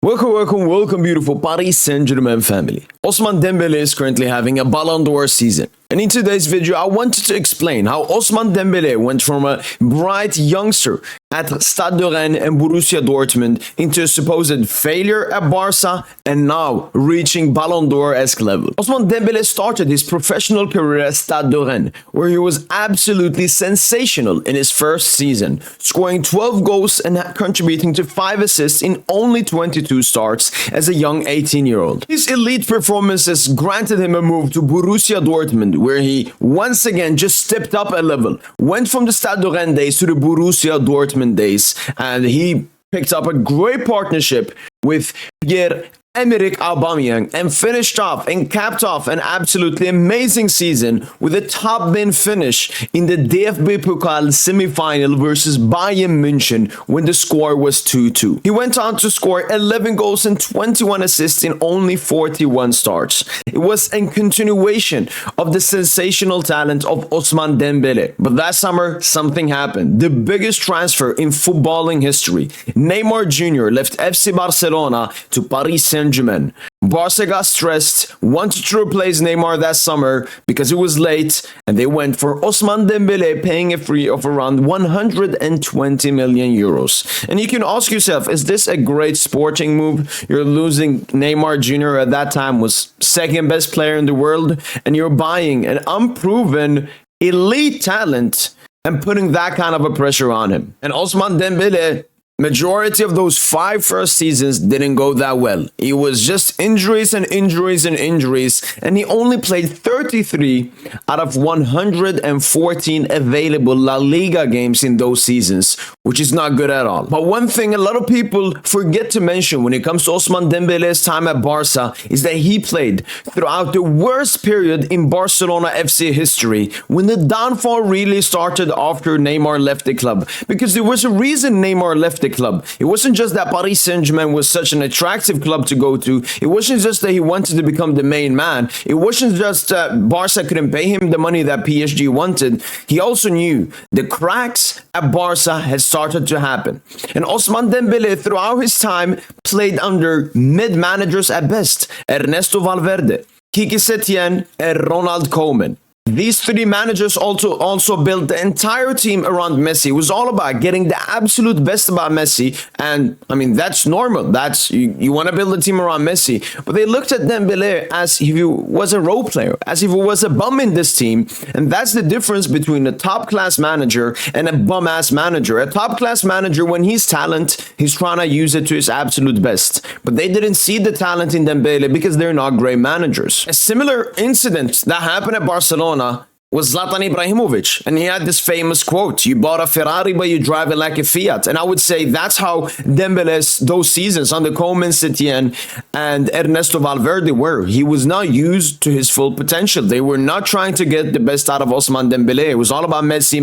Welcome, beautiful Paris Saint-Germain family. Ousmane Dembele is currently having a Ballon D'Or season. And in today's video, I wanted to explain how Ousmane Dembele went from a bright youngster at Stade de Rennes and Borussia Dortmund into a supposed failure at Barca and now reaching Ballon D'Or-esque level. Ousmane Dembele started his professional career at Stade de Rennes, where he was absolutely sensational in his first season, scoring 12 goals and contributing to 5 assists in only 22 starts as a young 18-year-old. His elite performances granted him a move to Borussia Dortmund, where he once again just stepped up a level, went from the Stade de Rennes days to the Borussia Dortmund days, and he picked up a great partnership with Pierre-Emerick Aubameyang and finished off and capped off an absolutely amazing season with a top bin finish in the DFB Pokal semi-final versus Bayern München when the score was 2-2. He went on to score 11 goals and 21 assists in only 41 starts. It was a continuation of the sensational talent of Ousmane Dembele. But that summer, something happened. The biggest transfer in footballing history. Neymar Jr. left FC Barcelona to Paris Saint-Germain. Barca got stressed, wanted to replace Neymar that summer because it was late, and they went for Ousmane Dembele, paying a fee of around 120 million euros. And you can ask yourself, is this a great sporting move? You're losing Neymar Jr. at that time, was second best player in the world, and you're buying an unproven elite talent and putting that kind of a pressure on him. And Ousmane Dembele, majority of those 5 first seasons didn't go that well. It was just injuries and injuries and injuries, and he only played 33 out of 114 available La Liga games in those seasons, which is not good at all. But one thing a lot of people forget to mention when it comes to Ousmane Dembele's time at Barca is that he played throughout the worst period in Barcelona FC history, when the downfall really started after Neymar left the club. Because there was a reason Neymar left the club. It wasn't just that Paris Saint-Germain was such an attractive club to go to. It wasn't just that he wanted to become the main man. It wasn't just that Barca couldn't pay him the money that PSG wanted. He also knew the cracks at Barca had started to happen. And Ousmane Dembele, throughout his time, played under mid-managers at best. Ernesto Valverde, Kiki Setien, and Ronald Koeman. These 3 managers also built the entire team around Messi. It was all about getting the absolute best about Messi. And I mean, that's normal. That's you want to build a team around Messi. But they looked at Dembele as if he was a role player, as if he was a bum in this team. And that's the difference between a top-class manager and a bum-ass manager. A top-class manager, when he's talent, he's trying to use it to his absolute best. But they didn't see the talent in Dembele because they're not great managers. A similar incident that happened at Barcelona was Zlatan Ibrahimovic, and he had this famous quote, "You bought a Ferrari but you drive it like a Fiat." And I would say that's how Dembele's those seasons under Koeman, Setien, and Ernesto Valverde were. He was not used to his full potential. They were not trying to get the best out of Ousmane Dembele. It was all about Messi,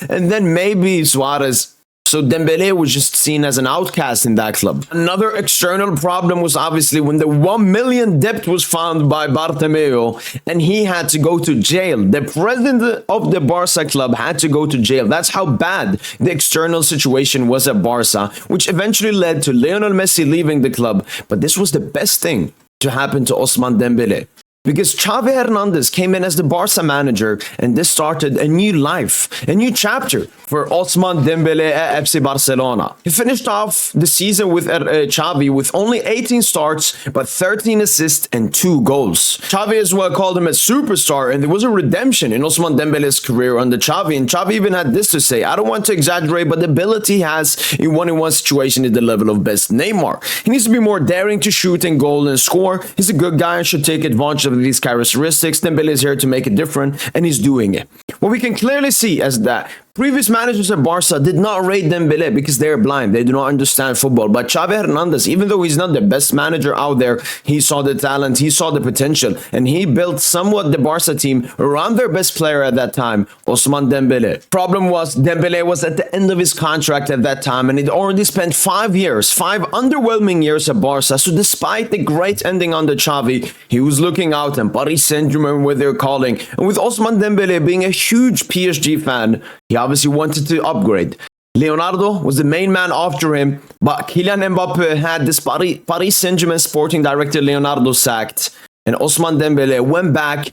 and then maybe Suarez. So Dembele was just seen as an outcast in that club. Another external problem was obviously when the 1 million debt was found by Bartomeu and he had to go to jail. The president of the Barca club had to go to jail. That's how bad the external situation was at Barca, which eventually led to Lionel Messi leaving the club. But this was the best thing to happen to Ousmane Dembele, because Xavi Hernandez came in as the Barca manager, and this started a new life, a new chapter for Ousmane Dembele at FC Barcelona. He finished off the season with Xavi with only 18 starts, but 13 assists and 2 goals. Xavi as well called him a superstar, and there was a redemption in Ousmane Dembele's career under Xavi, and Xavi even had this to say: "I don't want to exaggerate, but the ability he has in one-on-one situation is the level of best Neymar. He needs to be more daring to shoot and goal and score. He's a good guy and should take advantage of these characteristics. Dembele is here to make it different, and he's doing it." What we can clearly see is that previous managers at Barca did not rate Dembele because they're blind. They do not understand football. But Xavi Hernandez, even though he's not the best manager out there, he saw the talent, he saw the potential, and he built somewhat the Barca team around their best player at that time, Ousmane Dembele. Problem was, Dembele was at the end of his contract at that time, and he'd already spent 5 years, 5 underwhelming years at Barca. So despite the great ending under Xavi, he was looking out, and Paris Saint-Germain were there calling. And with Ousmane Dembele being a huge PSG fan, he obviously wanted to upgrade. Leonardo was the main man after him, but Kylian Mbappe had this Paris Saint-Germain sporting director Leonardo sacked, and Ousmane Dembele went back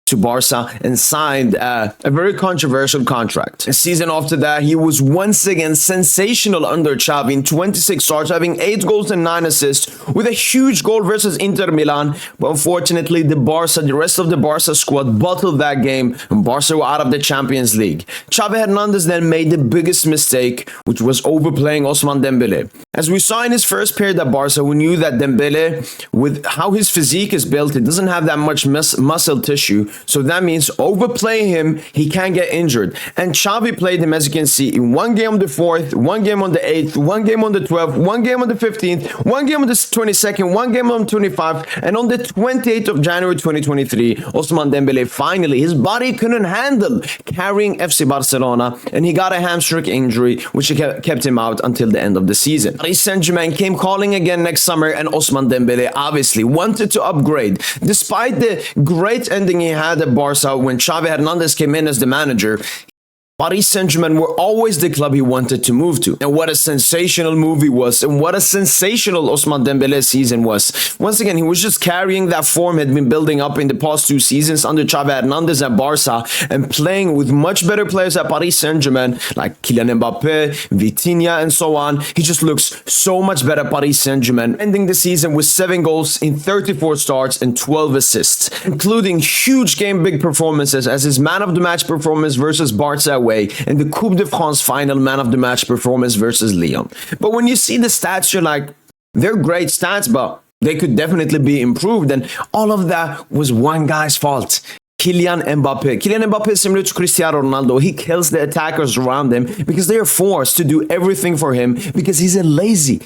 to Barca and signed a very controversial contract. A season after that, he was once again sensational under Xavi in 26 starts, having 8 goals and 9 assists, with a huge goal versus Inter Milan. But unfortunately, the rest of the Barca squad bottled that game, and Barca were out of the Champions League. Xavi Hernandez then made the biggest mistake, which was overplaying Ousmane Dembele. As we saw in his first period at Barca, we knew that Dembele, with how his physique is built, it doesn't have that much muscle tissue. So that means overplay him, he can get injured. And Xavi played him, as you can see, in one game on the 4th, one game on the 8th, one game on the 12th, one game on the 15th, one game on the 22nd, one game on the 25th, and on the 28th of January 2023, Ousmane Dembele finally, his body couldn't handle carrying FC Barcelona, and he got a hamstring injury, which kept him out until the end of the season. Paris Saint-Germain came calling again next summer, and Ousmane Dembele obviously wanted to upgrade. Despite the great ending he had at Barca when Xavi Hernandez came in as the manager, Paris Saint-Germain were always the club he wanted to move to. And what a sensational move he was, and what a sensational Ousmane Dembele season was. Once again, he was just carrying that form he had been building up in the past 2 seasons under Xavi Hernandez at Barca, and playing with much better players at Paris Saint-Germain, like Kylian Mbappe, Vitinha, and so on. He just looks so much better at Paris Saint-Germain, ending the season with 7 goals in 34 starts and 12 assists, including huge game-big performances as his man of the match performance versus Barca away, and the Coupe de France final man of the match performance versus Lyon. But when you see the stats, you're like, they're great stats, but they could definitely be improved. And all of that was one guy's fault. Kylian Mbappe. Kylian Mbappe is similar to Cristiano Ronaldo. He kills the attackers around him because they are forced to do everything for him because he's a lazy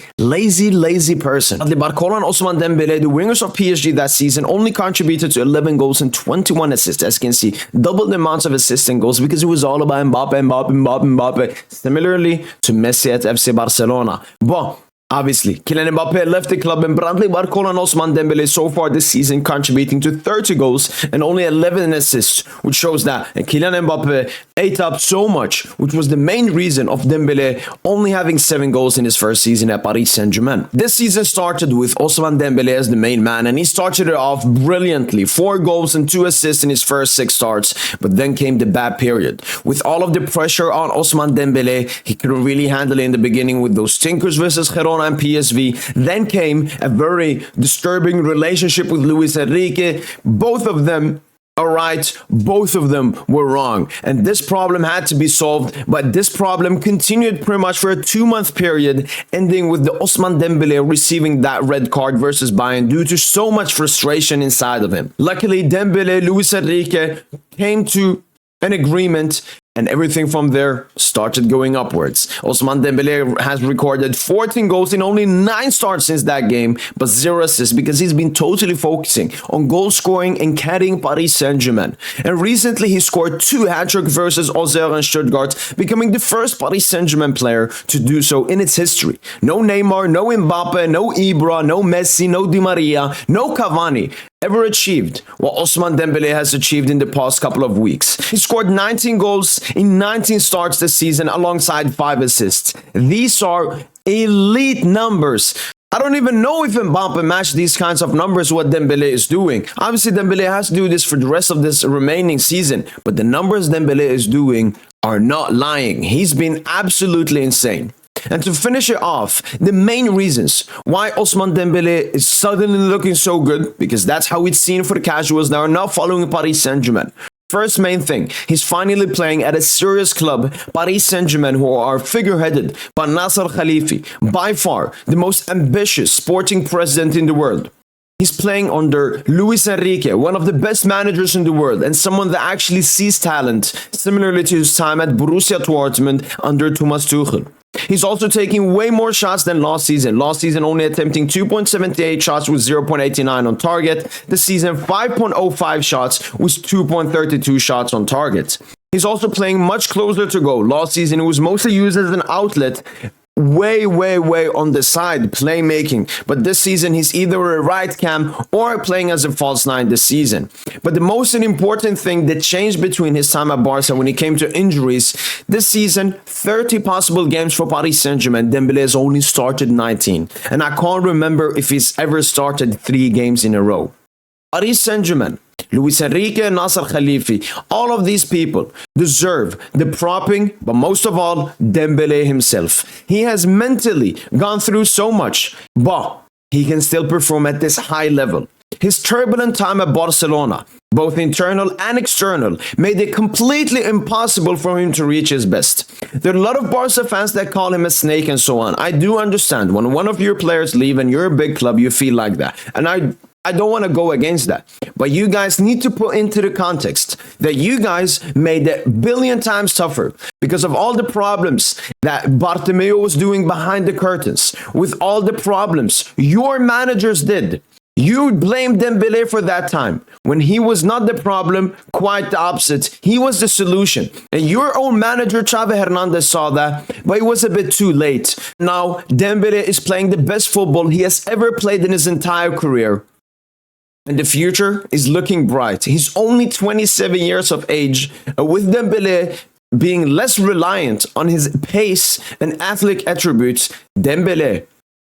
person. The Barcola and Ousmane Dembele, the wingers of PSG that season, only contributed to 11 goals and 21 assists. As you can see, double the amounts of assists and goals because it was all about Mbappe. Similarly to Messi at FC Barcelona. But obviously, Kylian Mbappe left the club, and Bradley Barcola and Ousmane Dembele so far this season contributing to 30 goals and only 11 assists, which shows that Kylian Mbappe ate up so much, which was the main reason of Dembele only having 7 goals in his first season at Paris Saint-Germain. This season started with Ousmane Dembele as the main man, and he started it off brilliantly. 4 goals and 2 assists in his first 6 starts, but then came the bad period. With all of the pressure on Ousmane Dembele, he couldn't really handle it in the beginning with those stinkers versus Girona and PSV. Then came a very disturbing relationship with Luis Enrique. Both of them are right, both of them were wrong. And this problem had to be solved, but this problem continued pretty much for a 2-month period, ending with the Ousmane Dembele receiving that red card versus Bayern due to so much frustration inside of him. Luckily, Dembele, Luis Enrique came to an agreement, and everything from there started going upwards. Ousmane Dembele has recorded 14 goals in only 9 starts since that game, but 0 assists because he's been totally focusing on goal scoring and carrying Paris Saint-Germain. And recently he scored 2 hat-tricks versus Auxerre and Stuttgart, becoming the first Paris Saint-Germain player to do so in its history. No Neymar, no Mbappe, no Ibra, no Messi, no Di Maria, no Cavani ever achieved what Ousmane Dembele has achieved in the past couple of weeks. He scored 19 goals in 19 starts this season alongside 5 assists. These are elite numbers. I don't even know if Mbappe matched these kinds of numbers what Dembele is doing. Obviously, Dembele has to do this for the rest of this remaining season, but the numbers Dembele is doing are not lying. He's been absolutely insane. And to finish it off, the main reasons why Ousmane Dembele is suddenly looking so good, because that's how it's seen for the casuals that are not following Paris Saint-Germain. First main thing, he's finally playing at a serious club, Paris Saint-Germain, who are figureheaded by Nasser Khalifi, by far the most ambitious sporting president in the world. He's playing under Luis Enrique, one of the best managers in the world, and someone that actually sees talent, similarly to his time at Borussia Dortmund under Thomas Tuchel. He's also taking way more shots than last season. Last season only attempting 2.78 shots with 0.89 on target. This season 5.05 shots with 2.32 shots on target. He's also playing much closer to goal. Last season it was mostly used as an outlet, way on the side playmaking, but this season he's either a right cam or playing as a false nine this season. But the most important thing that changed between his time at Barca when it came to injuries, this season 30 possible games for Paris Saint-Germain, Dembélé has only started 19, and I can't remember if he's ever started 3 games in a row. Paris Saint-Germain, Luis Enrique and Nasser Khalifi, all of these people deserve the propping, but most of all, Dembélé himself. He has mentally gone through so much, but he can still perform at this high level. His turbulent time at Barcelona, both internal and external, made it completely impossible for him to reach his best. There are a lot of Barca fans that call him a snake and so on. I do understand when one of your players leave and you're a big club, you feel like that. And I don't want to go against that. But you guys need to put into the context that you guys made it a billion times tougher because of all the problems that Bartomeu was doing behind the curtains, with all the problems your managers did. You blamed Dembélé for that time. When he was not the problem, quite the opposite. He was the solution. And your own manager, Xavi Hernandez, saw that, but it was a bit too late. Now, Dembélé is playing the best football he has ever played in his entire career. And the future is looking bright. He's only 27 years of age. With Dembélé being less reliant on his pace and athletic attributes, Dembélé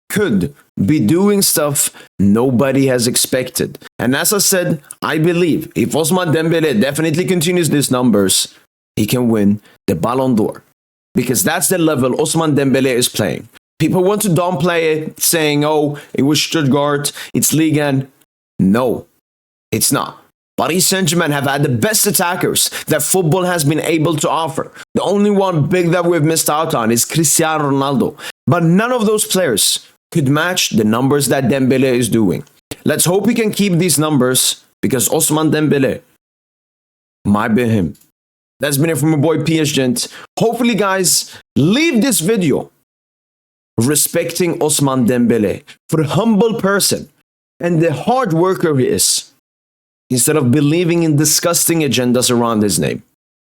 could be doing stuff nobody has expected. And as I said, I believe if Ousmane Dembele definitely continues these numbers, he can win the Ballon d'Or. Because that's the level Ousmane Dembele is playing. People want to downplay it, saying, oh, it was Stuttgart, it's Ligue 1. No, it's not. Paris Saint-Germain have had the best attackers that football has been able to offer. The only one big that we've missed out on is Cristiano Ronaldo. But none of those players could match the numbers that Dembele is doing. Let's hope he can keep these numbers because Ousmane Dembele might be him. That's been it from my boy PSGINT. Hopefully, guys, leave this video respecting Ousmane Dembele for the humble person and the hard worker he is, instead of believing in disgusting agendas around his name.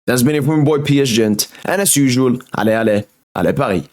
That's been it from my boy PSGINT. And as usual, allez Paris.